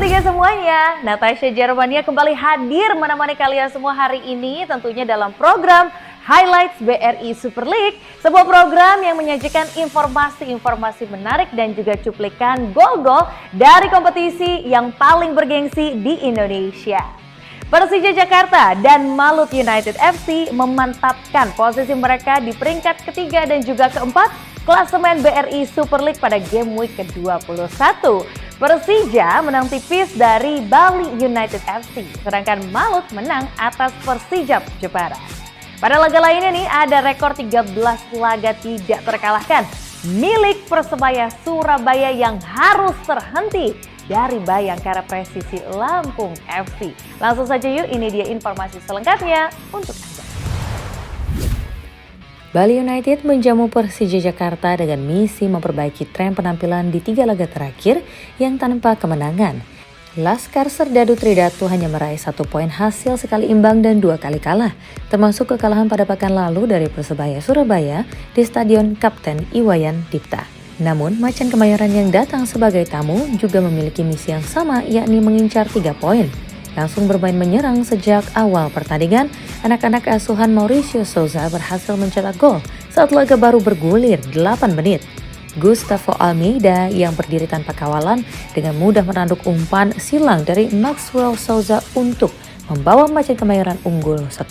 Sobat Tiga semuanya, Natasha Jermania kembali hadir menemani kalian semua hari ini tentunya dalam program Highlights BRI Super League, sebuah program yang menyajikan informasi-informasi menarik dan juga cuplikan gol-gol dari kompetisi yang paling bergengsi di Indonesia. Persija Jakarta dan Malut United FC memantapkan posisi mereka di peringkat ketiga dan juga keempat klasemen BRI Super League pada game week ke-21. Persija menang tipis dari Bali United FC, sedangkan Malut menang atas Persijap Jepara. Pada laga lainnya nih ada rekor 13 laga tidak terkalahkan milik Persebaya Surabaya yang harus terhenti dari Bayangkara Presisi Lampung FC. Langsung saja yuk, ini dia informasi selengkapnya untuk Anda. Bali United menjamu Persija Jakarta dengan misi memperbaiki tren penampilan di 3 laga terakhir yang tanpa kemenangan. Laskar Serdadu Tridatu hanya meraih 1 poin hasil sekali imbang dan 2 kali kalah, termasuk kekalahan pada pekan lalu dari Persebaya Surabaya di Stadion Kapten Iwayan Dipta. Namun, Macan Kemayoran yang datang sebagai tamu juga memiliki misi yang sama, yakni mengincar 3 poin. Langsung bermain menyerang sejak awal pertandingan, anak-anak asuhan Mauricio Souza berhasil mencetak gol saat laga baru bergulir 8 menit. Gustavo Almeida yang berdiri tanpa kawalan dengan mudah menanduk umpan silang dari Maxwell Souza untuk membawa Macan Kemayoran unggul 1-0.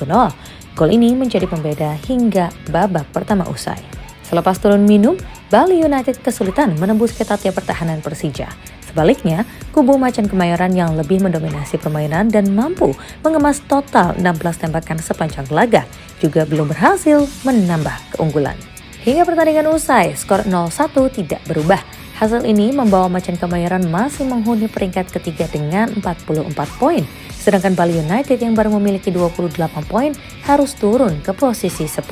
Gol ini menjadi pembeda hingga babak pertama usai. Selepas turun minum, Bali United kesulitan menembus ketatnya pertahanan Persija. Sebaliknya, kubu Macan Kemayoran yang lebih mendominasi permainan dan mampu mengemas total 16 tembakan sepanjang laga juga belum berhasil menambah keunggulan. Hingga pertandingan usai, skor 0-1 tidak berubah. Hasil ini membawa Macan Kemayoran masih menghuni peringkat ketiga dengan 44 poin. Sedangkan Bali United yang baru memiliki 28 poin harus turun ke posisi 10.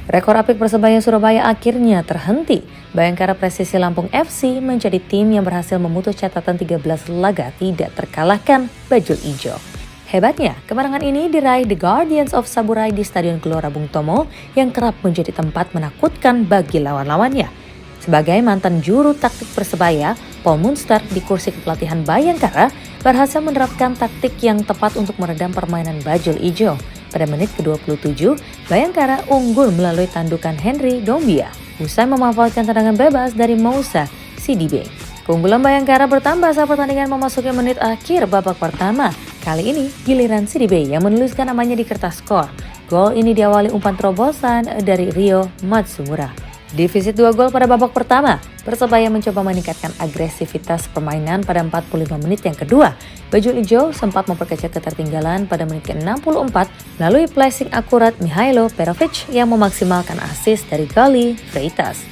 Rekor apik Persebaya Surabaya akhirnya terhenti. Bayangkara Presisi Lampung FC menjadi tim yang berhasil memutus catatan 13 laga tidak terkalahkan bajul ijo. Hebatnya, kemenangan ini diraih The Guardians of Saburai di Stadion Gelora Bung Tomo yang kerap menjadi tempat menakutkan bagi lawan-lawannya. Sebagai mantan juru taktik Persebaya, Paul Munster di kursi kepelatihan Bayangkara berhasil menerapkan taktik yang tepat untuk meredam permainan bajul ijo. Pada menit ke-27, Bayangkara unggul melalui tandukan Henry Dombia usai memanfaatkan tendangan bebas dari Moussa Sidibe. Keunggulan Bayangkara bertambah saat pertandingan memasuki menit akhir babak pertama. Kali ini giliran Sidibe yang menuliskan namanya di kertas skor. Gol ini diawali umpan terobosan dari Rio Matsumura. Defisit 2 gol pada babak pertama, Persebaya mencoba meningkatkan agresivitas permainan pada 45 menit yang kedua. Bajul ijo sempat memperkecil ketertinggalan pada menit ke-64 melalui placing akurat Mihailo Perovic yang memaksimalkan assist dari Gali Freitas.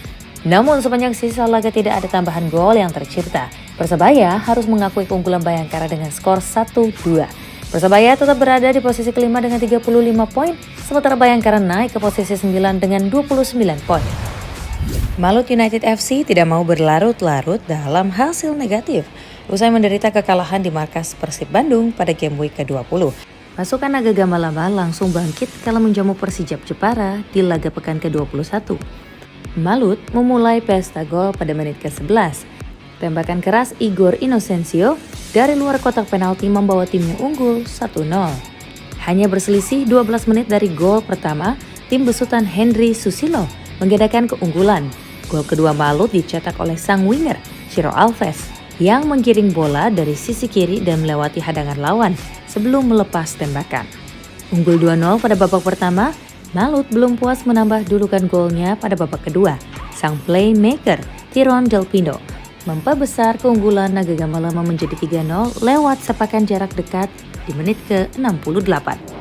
Namun sepanjang sisa laga tidak ada tambahan gol yang tercipta. Persebaya harus mengakui keunggulan Bayangkara dengan skor 1-2. Persebaya tetap berada di posisi kelima dengan 35 poin, sementara Bayangkara naik ke posisi 9 dengan 29 poin. Malut United FC tidak mau berlarut-larut dalam hasil negatif usai menderita kekalahan di markas Persib Bandung pada game week ke-20. Pasukan Naga Gamalaba langsung bangkit kala menjamu Persijap Jepara di laga pekan ke-21. Malut memulai pesta gol pada menit ke-11. Tembakan keras Igor Inocencio dari luar kotak penalti membawa timnya unggul 1-0. Hanya berselisih 12 menit dari gol pertama, tim besutan Henry Susilo menggedakan keunggulan. Gol kedua Malut dicetak oleh sang winger, Ciro Alves, yang menggiring bola dari sisi kiri dan melewati hadangan lawan sebelum melepas tembakan. Unggul 2-0 pada babak pertama, Malut belum puas menambah dudukan golnya pada babak kedua. Sang playmaker, Tiron Del Pino, memperbesar keunggulan Naga Gamalama menjadi 3-0 lewat sepakan jarak dekat di menit ke-68.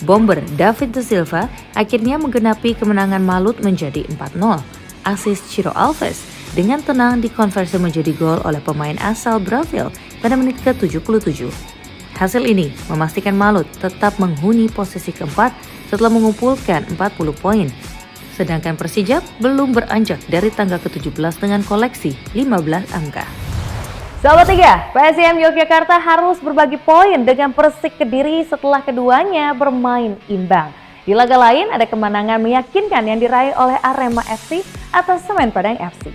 Bomber David De Silva akhirnya menggenapi kemenangan Malut menjadi 4-0. Asis Ciro Alves dengan tenang dikonversi menjadi gol oleh pemain asal Brazil pada menit ke-77. Hasil ini memastikan Malut tetap menghuni posisi keempat setelah mengumpulkan 40 poin. Sedangkan Persijap belum beranjak dari tangga ke-17 dengan koleksi 15 angka. Sahabat Tiga, PSIM Yogyakarta harus berbagi poin dengan Persik Kediri setelah keduanya bermain imbang. Di laga lain ada kemenangan meyakinkan yang diraih oleh Arema FC atas Semen Padang FC.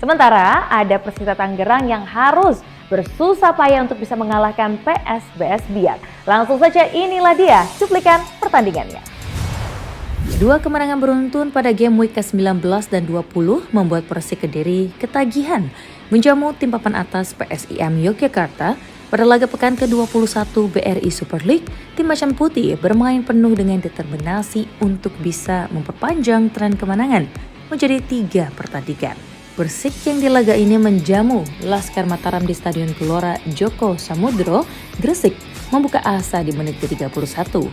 Sementara ada Persita Tangerang yang harus bersusah payah untuk bisa mengalahkan PSBS Biak. Langsung saja inilah dia cuplikan pertandingannya. Dua kemenangan beruntun pada game week ke-19 dan 20 membuat Persik Kediri ketagihan menjamu tim papan atas PSIM Yogyakarta pada laga pekan ke-21 BRI Super League. Tim Macan Putih bermain penuh dengan determinasi untuk bisa memperpanjang tren kemenangan menjadi 3 pertandingan. Persik yang di laga ini menjamu Laskar Mataram di Stadion Gelora Joko Samudro, Gresik, membuka asa di menit ke-31.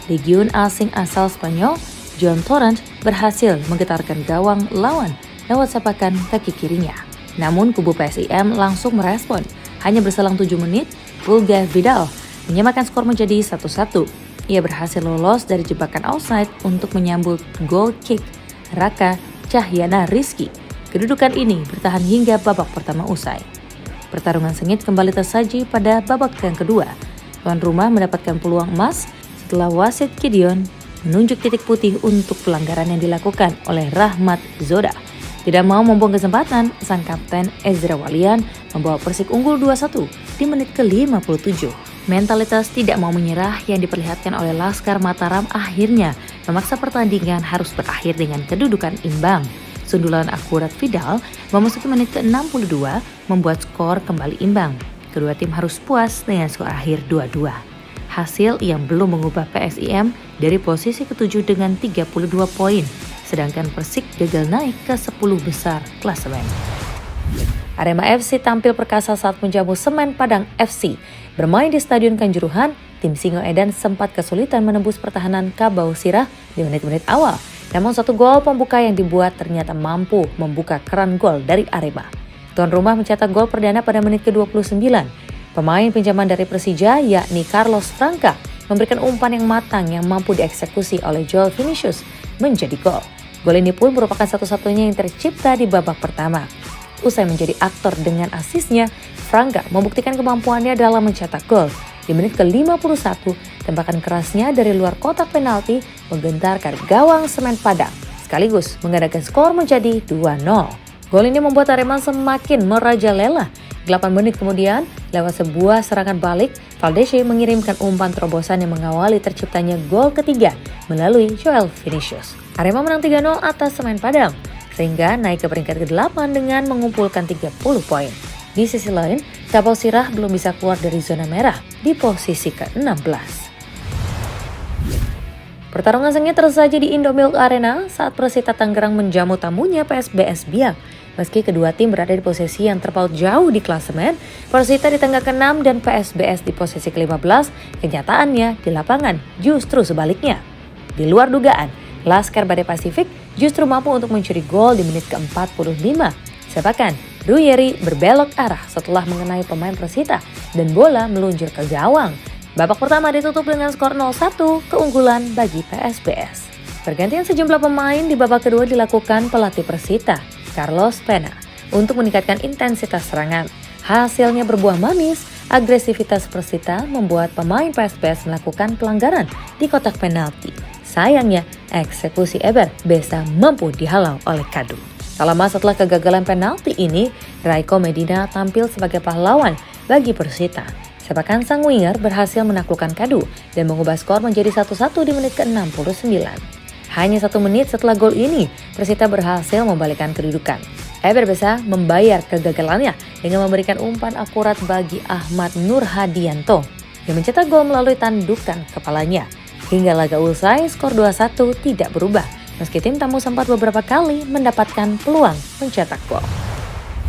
Legiun asing asal Spanyol, John Torrent, berhasil menggetarkan gawang lawan lewat sepakan kaki kirinya. Namun kubu PSIM langsung merespon. Hanya berselang 7 menit, Pulga Vidal menyamakan skor menjadi 1-1. Ia berhasil lolos dari jebakan offside untuk menyambut goal kick Raka Cahyana Rizky. Kedudukan ini bertahan hingga babak pertama usai. Pertarungan sengit kembali tersaji pada babak yang kedua. Tuan rumah mendapatkan peluang emas setelah wasit Gideon menunjuk titik putih untuk pelanggaran yang dilakukan oleh Rahmat Zoda. Tidak mau membuang kesempatan, sang kapten Ezra Walian membawa Persik unggul 2-1 di menit ke-57. Mentalitas tidak mau menyerah yang diperlihatkan oleh Laskar Mataram akhirnya memaksa pertandingan harus berakhir dengan kedudukan imbang. Sundulan akurat Vidal memasuki menit ke-62 membuat skor kembali imbang. Kedua tim harus puas dengan skor akhir 2-2. Hasil yang belum mengubah PSIM dari posisi ke-7 dengan 32 poin, sedangkan Persik gagal naik ke 10 besar klasemen. Arema FC tampil perkasa saat menjamu Semen Padang FC. Bermain di Stadion Kanjuruhan, tim Singo Edan sempat kesulitan menembus pertahanan Kabau Sirah di menit-menit awal. Namun satu gol pembuka yang dibuat ternyata mampu membuka keran gol dari Arema. Tuan rumah mencetak gol perdana pada menit ke-29. Pemain pinjaman dari Persija yakni Carlos Franca memberikan umpan yang matang yang mampu dieksekusi oleh Joel Vinicius menjadi gol. Gol ini pun merupakan satu-satunya yang tercipta di babak pertama. Usai menjadi aktor dengan asisnya, Franca membuktikan kemampuannya dalam mencetak gol. Di menit ke-51, tembakan kerasnya dari luar kotak penalti menggentarkan gawang Semen Padang, sekaligus menggandakan skor menjadi 2-0. Gol ini membuat Arema semakin merajalela. 8 menit kemudian, lewat sebuah serangan balik, Valdece mengirimkan umpan terobosan yang mengawali terciptanya gol ketiga melalui Joel Vinicius. Arema menang 3-0 atas Semen Padang, sehingga naik ke peringkat ke-8 dengan mengumpulkan 30 poin. Di sisi lain, Kabau Sirah belum bisa keluar dari zona merah di posisi ke-16. Pertarungan sengit tersaji di Indomilk Arena saat Persita Tangerang menjamu tamunya PSBS Biak. Meski kedua tim berada di posisi yang terpaut jauh di klasemen, Persita di tengah ke-6 dan PSBS di posisi ke-15, kenyataannya di lapangan justru sebaliknya. Di luar dugaan, Laskar Badai Pasifik justru mampu untuk mencuri gol di menit ke-45. Sepakan, Ruyeri berbelok arah setelah mengenai pemain Persita dan bola meluncur ke gawang. Babak pertama ditutup dengan skor 0-1 keunggulan bagi PSBS. Pergantian sejumlah pemain di babak kedua dilakukan pelatih Persita, Carlos Pena, untuk meningkatkan intensitas serangan. Hasilnya berbuah manis, agresivitas Persita membuat pemain PSBS melakukan pelanggaran di kotak penalti. Sayangnya, eksekusi Eber bisa mampu dihalau oleh Kadu. Tak lama setelah kegagalan penalti ini, Raiko Medina tampil sebagai pahlawan bagi Persita. Sepakan sang winger berhasil menaklukkan Kadu dan mengubah skor menjadi 1-1 di menit ke-69. Hanya 1 menit setelah gol ini, Persita berhasil membalikkan kedudukan. Eber bisa membayar kegagalannya dengan memberikan umpan akurat bagi Ahmad Nurhadianto yang mencetak gol melalui tandukan kepalanya. Hingga laga usai, skor 2-1 tidak berubah. Meski tim tamu sempat beberapa kali mendapatkan peluang mencetak gol.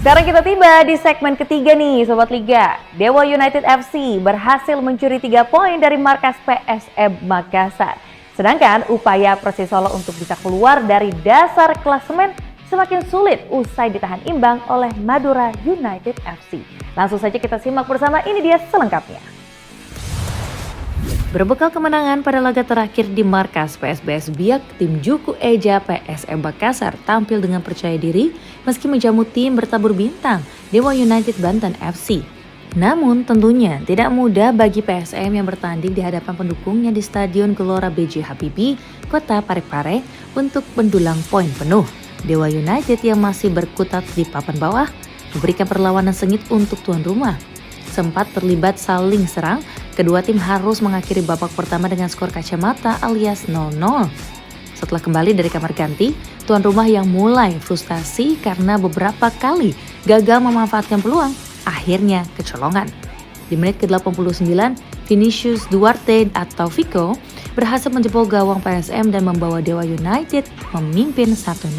Sekarang kita tiba di segmen ketiga nih Sobat Liga. Dewa United FC berhasil mencuri 3 poin dari markas PSM Makassar. Sedangkan upaya Persis Solo untuk bisa keluar dari dasar klasemen semakin sulit usai ditahan imbang oleh Madura United FC. Langsung saja kita simak bersama, ini dia selengkapnya. Berbekal kemenangan pada laga terakhir di markas PSBS Biak, tim Juku Eja PSM Makassar tampil dengan percaya diri meski menjamu tim bertabur bintang Dewa United Banten FC. Namun tentunya tidak mudah bagi PSM yang bertanding di hadapan pendukungnya di Stadion Gelora B.J. Habibie, Kota Parepare untuk mendulang poin penuh. Dewa United yang masih berkutat di papan bawah memberikan perlawanan sengit untuk tuan rumah. Sempat terlibat saling serang, kedua tim harus mengakhiri babak pertama dengan skor kacamata alias 0-0. Setelah kembali dari kamar ganti, tuan rumah yang mulai frustasi karena beberapa kali gagal memanfaatkan peluang, akhirnya kecolongan. Di menit ke-89, Vinicius Duarte atau Vico berhasil menjebol gawang PSM dan membawa Dewa United memimpin 1-0.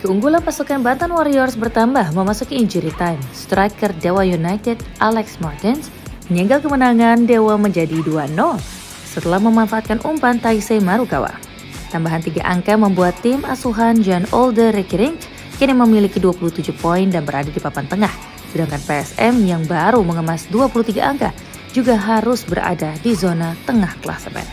Keunggulan pasukan Banten Warriors bertambah memasuki injury time. Striker Dewa United Alex Martins menyegel kemenangan Dewa menjadi 2-0 setelah memanfaatkan umpan Taisei Marukawa. Tambahan 3 angka membuat tim asuhan Jan Olde Rekerink kini memiliki 27 poin dan berada di papan tengah. Sedangkan PSM yang baru mengemas 23 angka juga harus berada di zona tengah klasemen.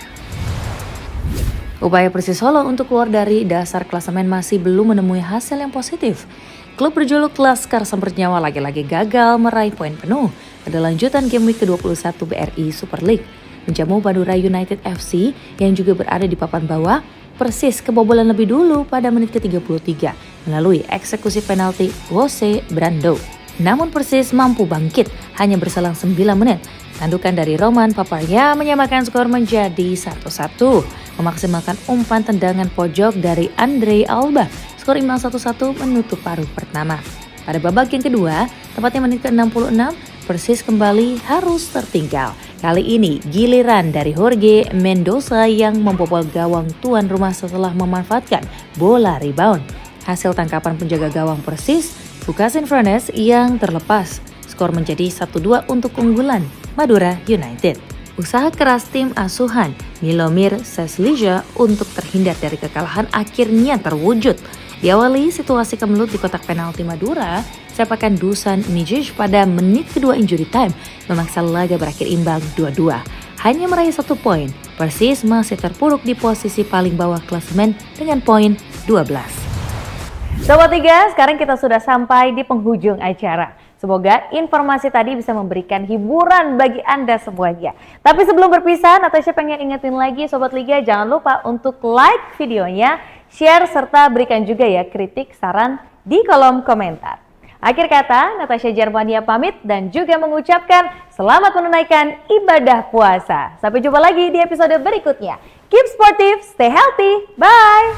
Upaya Persis Solo untuk keluar dari dasar klasemen masih belum menemui hasil yang positif. Klub berjuluk Laskar Samber Nyawa lagi-lagi gagal meraih poin penuh pada lanjutan game week ke-21 BRI Super League. Menjamu Madura United FC yang juga berada di papan bawah, Persis kebobolan lebih dulu pada menit ke-33 melalui eksekusi penalti Jose Brando. Namun Persis mampu bangkit hanya berselang 9 menit. Tandukan dari Roman Paparya menyamakan skor menjadi 1-1. Memaksimalkan umpan tendangan pojok dari Andre Alba. Skor imbang 1-1 menutup paruh pertama. Pada babak yang kedua, tepatnya menit ke-66, Persis kembali harus tertinggal. Kali ini giliran dari Jorge Mendoza yang membobol gawang tuan rumah setelah memanfaatkan bola rebound. Hasil tangkapan penjaga gawang Persis, Vukasin Franes yang terlepas. Skor menjadi 1-2 untuk keunggulan Madura United. Usaha keras tim asuhan Milomir Seslija untuk terhindar dari kekalahan akhirnya terwujud. Diawali situasi kemelut di kotak penalti Madura, sepakan Dusan Mijic pada menit kedua injury time memaksa laga berakhir imbang 2-2. Hanya meraih 1 poin, Persis masih terpuruk di posisi paling bawah klasemen dengan poin 12. Sobat 3, sekarang kita sudah sampai di penghujung acara. Semoga informasi tadi bisa memberikan hiburan bagi Anda semuanya. Tapi sebelum berpisah, Natasha pengen ingetin lagi Sobat Liga, jangan lupa untuk like videonya, share, serta berikan juga ya kritik, saran di kolom komentar. Akhir kata, Natasha Jermania pamit dan juga mengucapkan selamat menunaikan ibadah puasa. Sampai jumpa lagi di episode berikutnya. Keep sportive, stay healthy, bye!